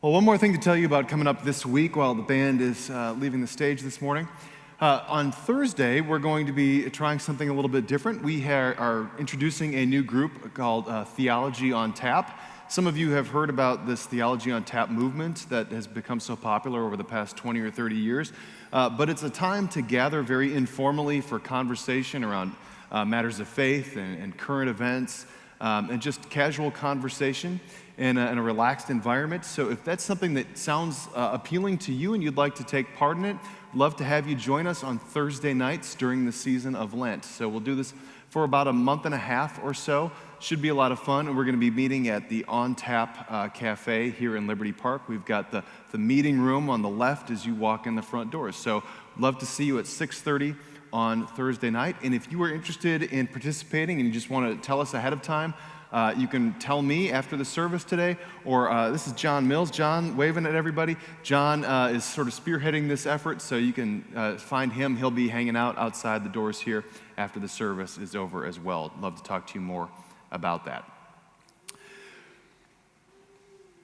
Well, one more thing to tell you about coming up this week while the band is leaving the stage this morning. On Thursday, we're going to be trying something a little bit different. We are introducing a new group called Theology on Tap. Some of you have heard about this Theology on Tap movement that has become so popular over the past 20 or 30 years. But it's a time to gather very informally for conversation around matters of faith and current events and just casual conversation in a relaxed environment. So if that's something that sounds appealing to you and you'd like to take part in it, I'd love to have you join us on Thursday nights during the season of Lent. So we'll do this for about a month and a half or so. Should be a lot of fun, and we're going to be meeting at the On Tap Cafe here in Liberty Park. We've got the meeting room on the left as you walk in the front doors. So love to see you at 6:30 on Thursday night. And if you are interested in participating and you just want to tell us ahead of time, you can tell me after the service today, or this is John Mills. John, waving at everybody. John is sort of spearheading this effort, so you can find him. He'll be hanging out outside the doors here after the service is over as well. I'd love to talk to you more about that.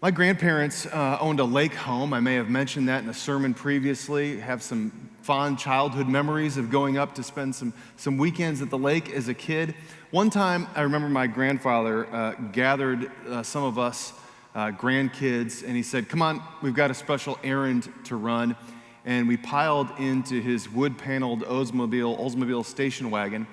My grandparents owned a lake home. I may have mentioned that in a sermon previously. Have some fond childhood memories of going up to spend some weekends at the lake as a kid. One time, I remember my grandfather gathered some of us grandkids, and he said, "Come on, we've got a special errand to run." And we piled into his wood-paneled Oldsmobile station wagon,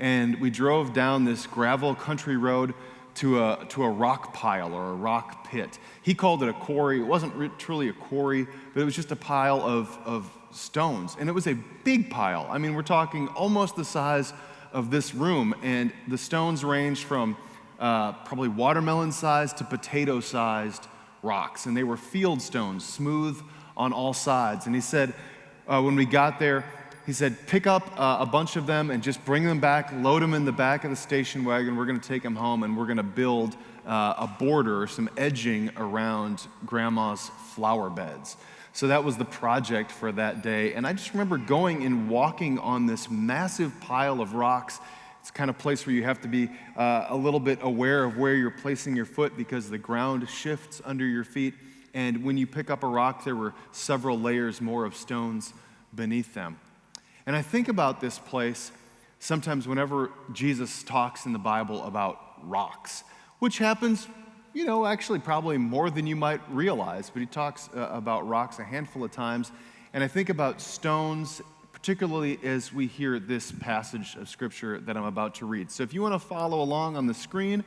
and we drove down this gravel country road to a rock pile or a rock pit. He called it a quarry. It wasn't truly a quarry, but it was just a pile of stones. And it was a big pile. I mean, we're talking almost the size of this room. And the stones ranged from probably watermelon-sized to potato-sized rocks. And they were field stones, smooth on all sides. And he said, when we got there, he said, pick up a bunch of them and just bring them back, load them in the back of the station wagon. We're going to take them home, and we're going to build a border, some edging around Grandma's flower beds. So that was the project for that day. And I just remember going and walking on this massive pile of rocks. It's the kind of place where you have to be a little bit aware of where you're placing your foot because the ground shifts under your feet. And when you pick up a rock, there were several layers more of stones beneath them. And I think about this place sometimes whenever Jesus talks in the Bible about rocks, which happens, actually probably more than you might realize, but he talks about rocks a handful of times. And I think about stones, particularly as we hear this passage of Scripture that I'm about to read. So if you want to follow along on the screen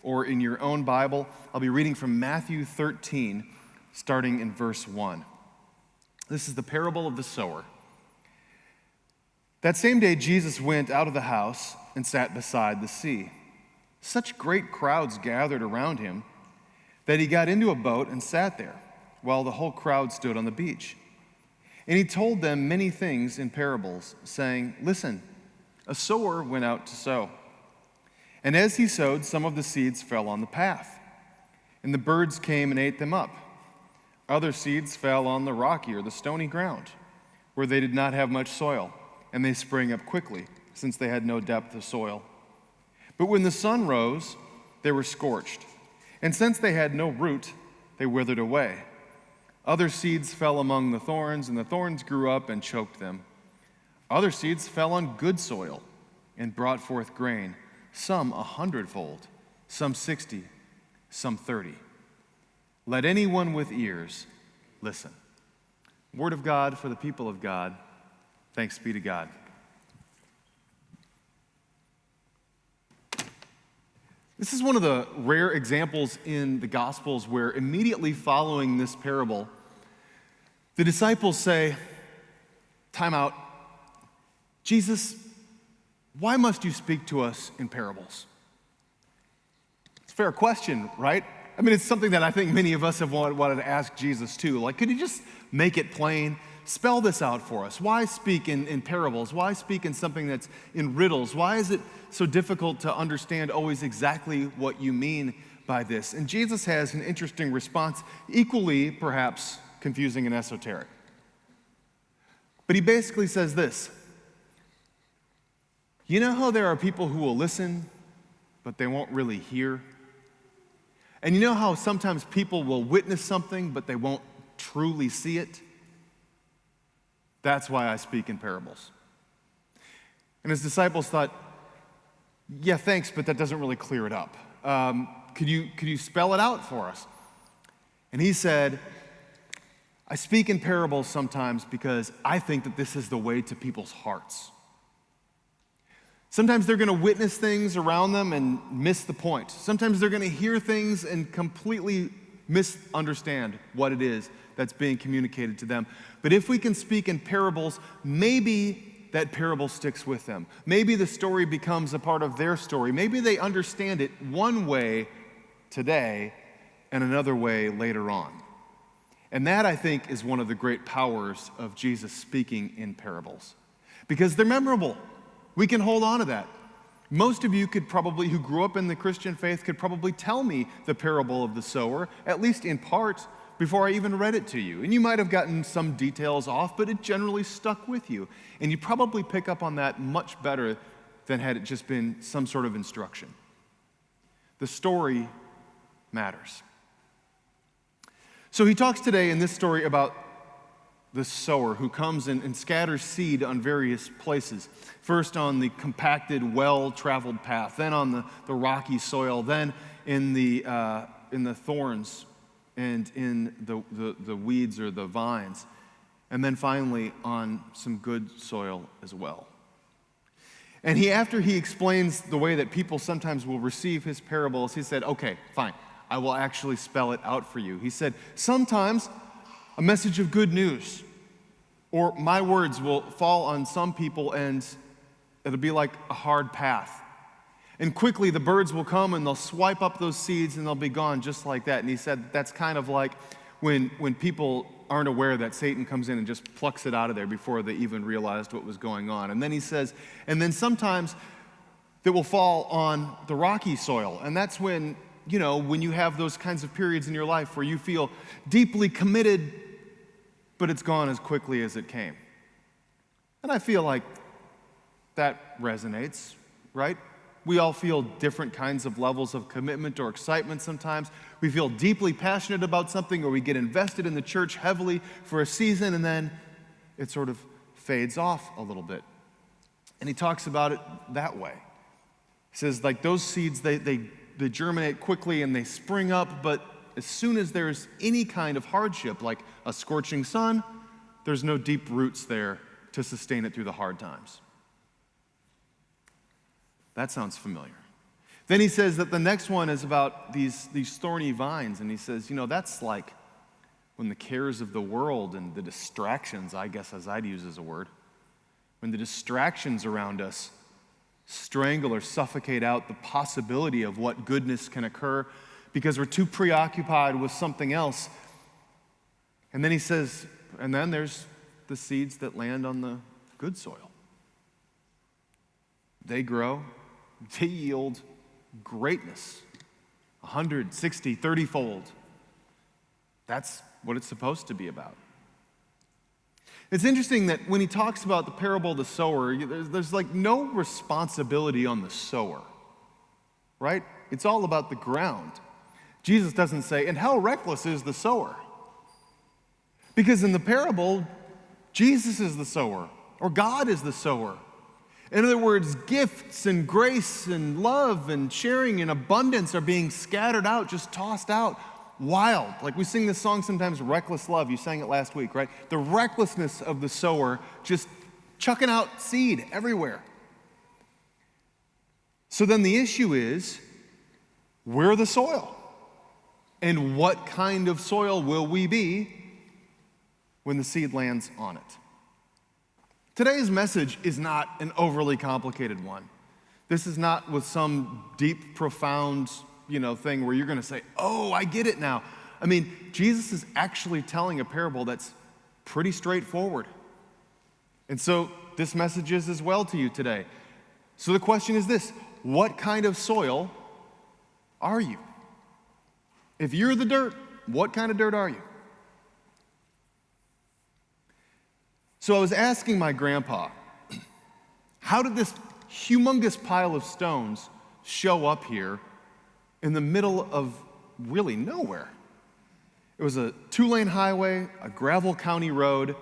or in your own Bible, I'll be reading from Matthew 13, starting in verse 1. This is the parable of the sower. That same day, Jesus went out of the house and sat beside the sea. Such great crowds gathered around him that he got into a boat and sat there, while the whole crowd stood on the beach. And he told them many things in parables, saying, "Listen, a sower went out to sow. And as he sowed, some of the seeds fell on the path, and the birds came and ate them up. Other seeds fell on the rocky or the stony ground, where they did not have much soil, and they sprang up quickly, since they had no depth of soil. But when the sun rose, they were scorched, and since they had no root, they withered away. Other seeds fell among the thorns, and the thorns grew up and choked them. Other seeds fell on good soil and brought forth grain, some 100-fold, some 60, some 30. Let anyone with ears listen." Word of God for the people of God. Thanks be to God. This is one of the rare examples in the Gospels where immediately following this parable, the disciples say, time out, Jesus, why must you speak to us in parables? It's a fair question, right? I mean, it's something that I think many of us have wanted to ask Jesus too. Like, could you just make it plain? Spell this out for us. Why speak in parables? Why speak in something that's in riddles? Why is it so difficult to understand always exactly what you mean by this? And Jesus has an interesting response, equally perhaps confusing and esoteric. But he basically says this: you know how there are people who will listen, but they won't really hear? And you know how sometimes people will witness something, but they won't truly see it? That's why I speak in parables. And his disciples thought, yeah, thanks, but that doesn't really clear it up. Could you spell it out for us? And he said, I speak in parables sometimes because I think that this is the way to people's hearts. Sometimes they're going to witness things around them and miss the point. Sometimes they're going to hear things and completely misunderstand what it is that's being communicated to them. But if we can speak in parables, maybe that parable sticks with them. Maybe the story becomes a part of their story. Maybe they understand it one way today and another way later on. And that, I think, is one of the great powers of Jesus speaking in parables. Because they're memorable. We can hold on to that. Most of you could probably, who grew up in the Christian faith, could probably tell me the parable of the sower, at least in part, before I even read it to you. And you might have gotten some details off, but it generally stuck with you. And you probably pick up on that much better than had it just been some sort of instruction. The story matters. So he talks today in this story about the sower who comes and scatters seed on various places. First on the compacted, well-traveled path, then on the rocky soil, then in the thorns and in the weeds or the vines, and then finally on some good soil as well. And after he explains the way that people sometimes will receive his parables, he said, okay, fine, I will actually spell it out for you. He said, sometimes a message of good news, or my words will fall on some people and it'll be like a hard path. And quickly the birds will come and they'll swipe up those seeds and they'll be gone just like that. And he said that's kind of like when people aren't aware that Satan comes in and just plucks it out of there before they even realized what was going on. And then he says, and then sometimes it will fall on the rocky soil. And that's when, when you have those kinds of periods in your life where you feel deeply committed, but it's gone as quickly as it came. And I feel like that resonates, right? We all feel different kinds of levels of commitment or excitement sometimes. We feel deeply passionate about something, or we get invested in the church heavily for a season, and then it sort of fades off a little bit. And he talks about it that way. He says, like those seeds, they germinate quickly and they spring up, but as soon as there's any kind of hardship, like a scorching sun, there's no deep roots there to sustain it through the hard times. That sounds familiar. Then he says that the next one is about these thorny vines, and he says, that's like when the cares of the world and the distractions, I guess as I'd use as a word, when the distractions around us strangle or suffocate out the possibility of what goodness can occur because we're too preoccupied with something else. And then he says, and then there's the seeds that land on the good soil. They grow, they yield greatness, 160, 30-fold. That's what it's supposed to be about. It's interesting that when he talks about the parable of the sower, there's like no responsibility on the sower, right? It's all about the ground. Jesus doesn't say, and how reckless is the sower? Because in the parable, Jesus is the sower, or God is the sower. In other words, gifts and grace and love and sharing and abundance are being scattered out, just tossed out, wild. Like we sing this song sometimes, Reckless Love. You sang it last week, right? The recklessness of the sower just chucking out seed everywhere. So then the issue is, we're the soil. And what kind of soil will we be when the seed lands on it? Today's message is not an overly complicated one. This is not with some deep, profound, thing where you're going to say, oh, I get it now. I mean, Jesus is actually telling a parable that's pretty straightforward. And so this message is as well to you today. So the question is this: what kind of soil are you? If you're the dirt, what kind of dirt are you? So I was asking my grandpa, how did this humongous pile of stones show up here in the middle of really nowhere. It was a 2-lane highway, a gravel county road,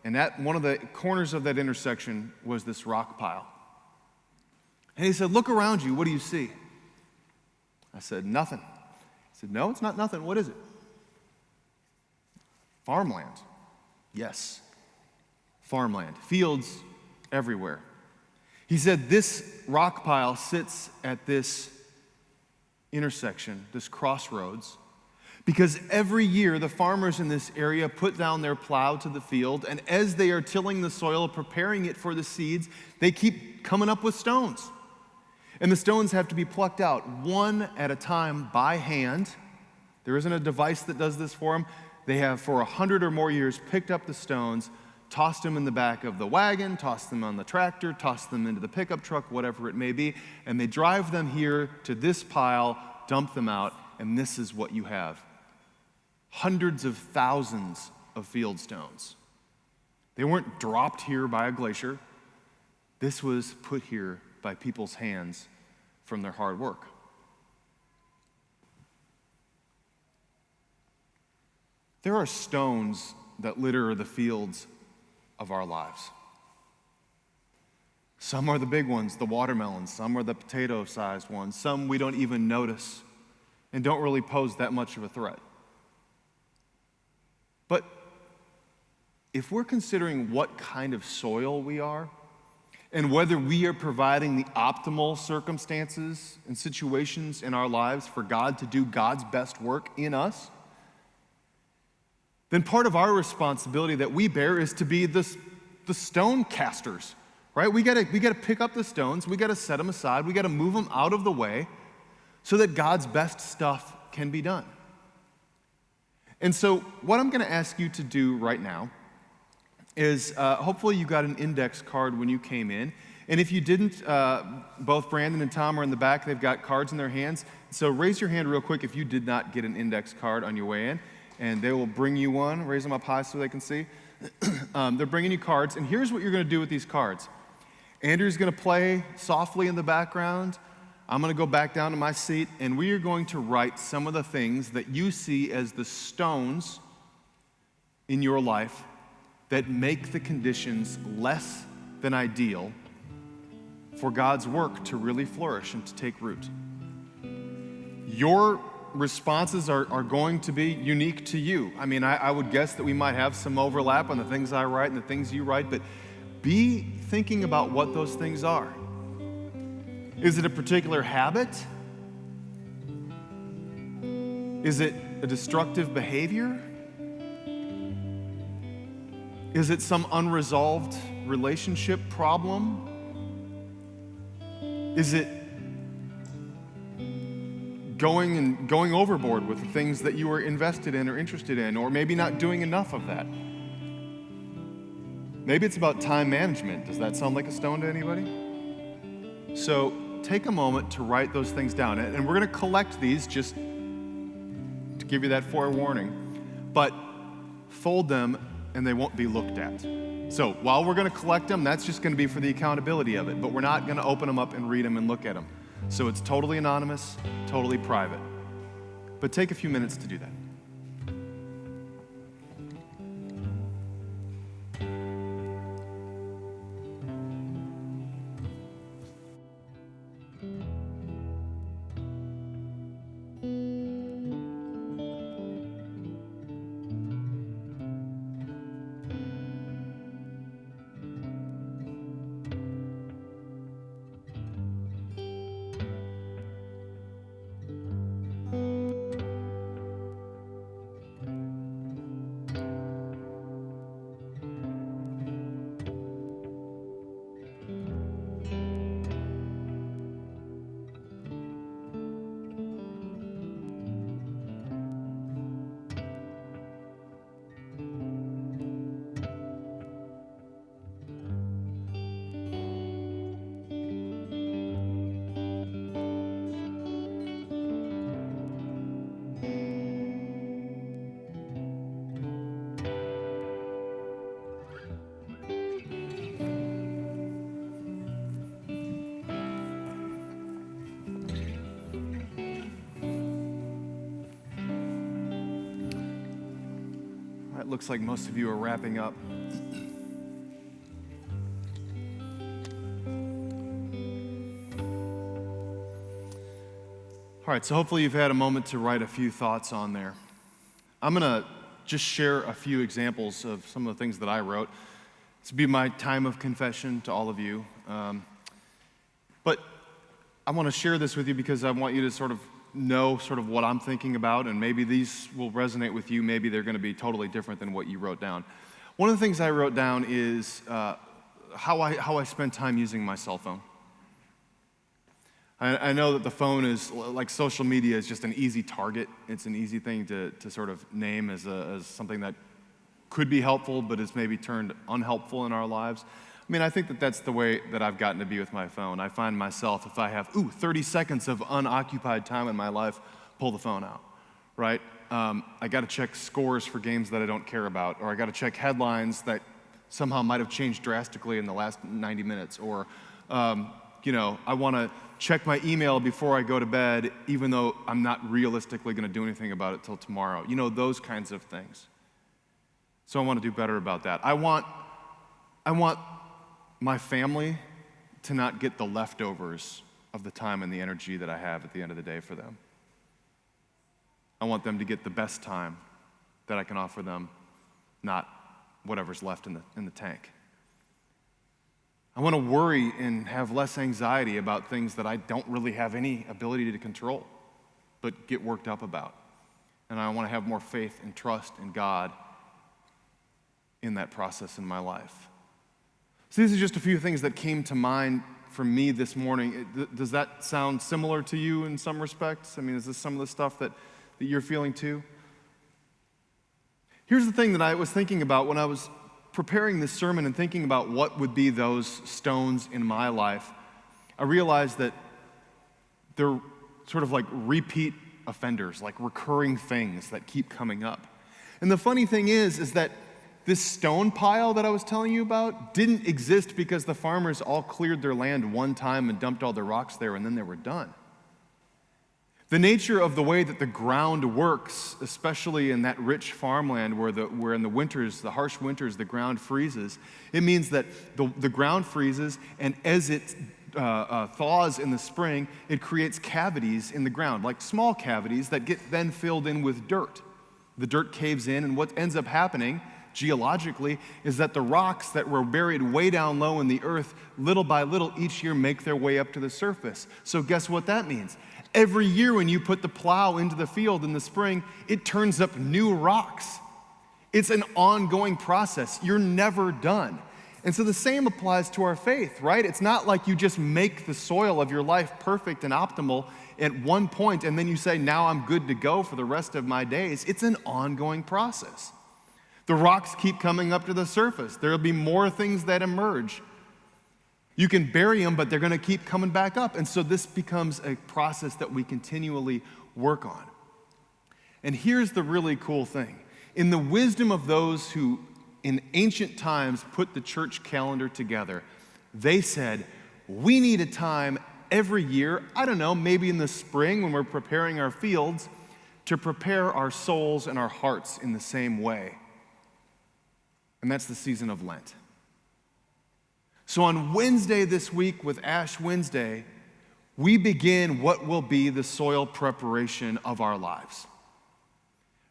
and at one of the corners of that intersection was this rock pile. And he said, "Look around you, what do you see?" I said, "Nothing." He said, "No, it's not nothing. What is it?" "Farmland." Yes, farmland, fields everywhere. He said, "This rock pile sits at this intersection, this crossroads, because every year the farmers in this area put down their plow to the field, and as they are tilling the soil, preparing it for the seeds, they keep coming up with stones. And the stones have to be plucked out one at a time by hand. There isn't a device that does this for them. They have, for 100 or more years, picked up the stones, tossed them in the back of the wagon, tossed them on the tractor, tossed them into the pickup truck, whatever it may be, and they drive them here to this pile, dump them out, and this is what you have. Hundreds of thousands of field stones. They weren't dropped here by a glacier. This was put here by people's hands from their hard work. There are stones that litter the fields of our lives. Some are the big ones, the watermelons. Some are the potato-sized ones. Some we don't even notice and don't really pose that much of a threat. But if we're considering what kind of soil we are and whether we are providing the optimal circumstances and situations in our lives for God to do God's best work in us, then part of our responsibility that we bear is to be the stone casters, right? We gotta pick up the stones, we gotta set them aside, we gotta move them out of the way so that God's best stuff can be done. And so what I'm gonna ask you to do right now is hopefully you got an index card when you came in. And if you didn't, both Brandon and Tom are in the back, they've got cards in their hands. So raise your hand real quick if you did not get an index card on your way in, and they will bring you one. Raise them up high so they can see. They're bringing you cards, and here's what you're gonna do with these cards. Andrew's gonna play softly in the background. I'm gonna go back down to my seat, and we are going to write some of the things that you see as the stones in your life that make the conditions less than ideal for God's work to really flourish and to take root. Your responses are going to be unique to you. I mean, I would guess that we might have some overlap on the things I write and the things you write, but be thinking about what those things are. Is it a particular habit? Is it a destructive behavior? Is it some unresolved relationship problem? Is it going overboard with the things that you are invested in or interested in, or maybe not doing enough of that? Maybe it's about time management. Does that sound like a stone to anybody? So take a moment to write those things down, and we're going to collect these just to give you that forewarning, but fold them and they won't be looked at. So while we're going to collect them, that's just going to be for the accountability of it, but we're not going to open them up and read them and look at them. So it's totally anonymous, totally private. But take a few minutes to do that. It looks like most of you are wrapping up. All right, so hopefully you've had a moment to write a few thoughts on there. I'm going to just share a few examples of some of the things that I wrote. This will be my time of confession to all of you. But I want to share this with you because I want you to sort of know sort of what I'm thinking about, and maybe these will resonate with you. Maybe they're going to be totally different than what you wrote down. One of the things I wrote down is how I spend time using my cell phone. I know that the phone is, like social media, is just an easy target. It's an easy thing to sort of name as something that could be helpful, but is maybe turned unhelpful in our lives. I mean, I think that that's the way that I've gotten to be with my phone. I find myself, if I have, 30 seconds of unoccupied time in my life, pull the phone out, right? I got to check scores for games that I don't care about, or I got to check headlines that somehow might have changed drastically in the last 90 minutes, or, I want to check my email before I go to bed, even though I'm not realistically going to do anything about it till tomorrow. Those kinds of things. So I want to do better about that. I want my family to not get the leftovers of the time and the energy that I have at the end of the day for them. I want them to get the best time that I can offer them, not whatever's left in the tank. I want to worry and have less anxiety about things that I don't really have any ability to control, but get worked up about. And I want to have more faith and trust in God in that process in my life. So these are just a few things that came to mind for me this morning. Does that sound similar to you in some respects? I mean, is this some of the stuff that you're feeling too? Here's the thing that I was thinking about when I was preparing this sermon and thinking about what would be those stones in my life. I realized that they're sort of like repeat offenders, like recurring things that keep coming up. And the funny thing is that this stone pile that I was telling you about didn't exist because the farmers all cleared their land one time and dumped all their rocks there and then they were done. The nature of the way that the ground works, especially in that rich farmland where in the winters, the harsh winters, the ground freezes, it means that the ground freezes, and as it thaws in the spring, it creates cavities in the ground, like small cavities that get then filled in with dirt. The dirt caves in, and what ends up happening geologically is that the rocks that were buried way down low in the earth, little by little each year make their way up to the surface. So guess what that means? Every year when you put the plow into the field in the spring, it turns up new rocks. It's an ongoing process. You're never done. And so the same applies to our faith, right? It's not like you just make the soil of your life perfect and optimal at one point and then you say, now I'm good to go for the rest of my days. It's an ongoing process. The rocks keep coming up to the surface. There'll be more things that emerge. You can bury them, but they're going to keep coming back up. And so this becomes a process that we continually work on. And here's the really cool thing. In the wisdom of those who in ancient times put the church calendar together, they said, we need a time every year, I don't know, maybe in the spring when we're preparing our fields, to prepare our souls and our hearts in the same way. And that's the season of Lent. So on Wednesday this week with Ash Wednesday, we begin what will be the soil preparation of our lives.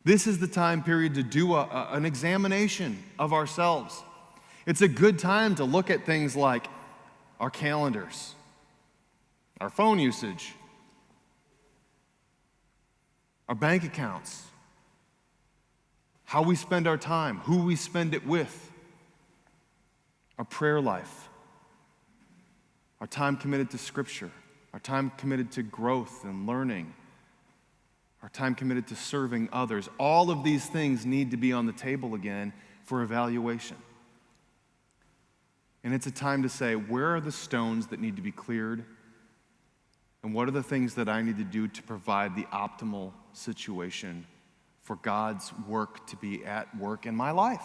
This is the time period to do an examination of ourselves. It's a good time to look at things like our calendars, our phone usage, our bank accounts, how we spend our time, who we spend it with, our prayer life, our time committed to Scripture, our time committed to growth and learning, our time committed to serving others. All of these things need to be on the table again for evaluation. And it's a time to say, where are the stones that need to be cleared? And what are the things that I need to do to provide the optimal situation for God's work to be at work in my life?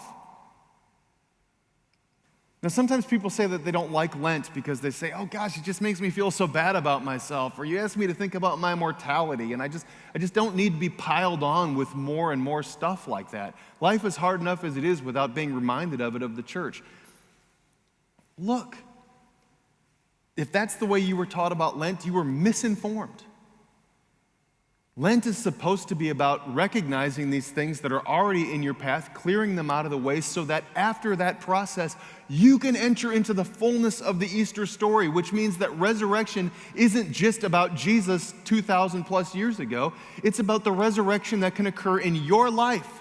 Now, sometimes people say that they don't like Lent because they say, oh gosh, it just makes me feel so bad about myself, or you ask me to think about my mortality, and I just don't need to be piled on with more and more stuff like that. Life is hard enough as it is without being reminded of it of the church. Look, if that's the way you were taught about Lent, you were misinformed. Lent is supposed to be about recognizing these things that are already in your path, clearing them out of the way so that after that process, you can enter into the fullness of the Easter story, which means that resurrection isn't just about Jesus 2,000 plus years ago. It's about the resurrection that can occur in your life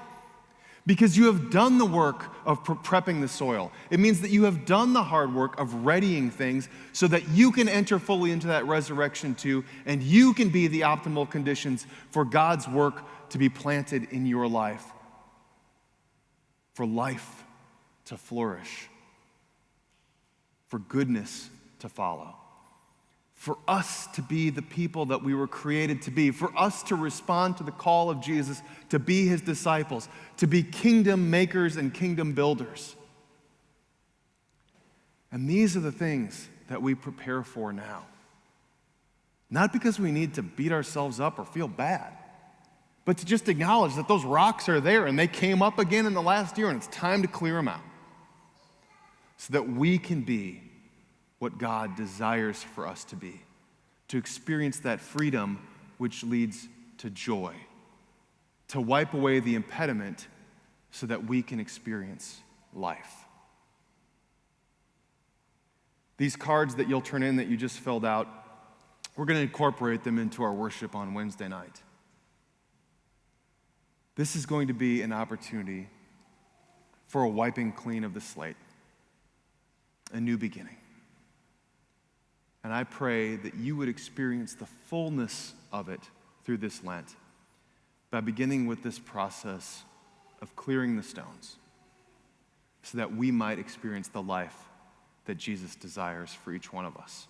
because you have done the work of prepping the soil. It means that you have done the hard work of readying things so that you can enter fully into that resurrection too, and you can be the optimal conditions for God's work to be planted in your life, for life to flourish, for goodness to follow, for us to be the people that we were created to be, for us to respond to the call of Jesus to be his disciples, to be kingdom makers and kingdom builders. And these are the things that we prepare for now. Not because we need to beat ourselves up or feel bad, but to just acknowledge that those rocks are there and they came up again in the last year and it's time to clear them out so that we can be what God desires for us to be, to experience that freedom which leads to joy, to wipe away the impediment so that we can experience life. These cards that you'll turn in that you just filled out, we're going to incorporate them into our worship on Wednesday night. This is going to be an opportunity for a wiping clean of the slate, a new beginning. And I pray that you would experience the fullness of it through this Lent by beginning with this process of clearing the stones so that we might experience the life that Jesus desires for each one of us.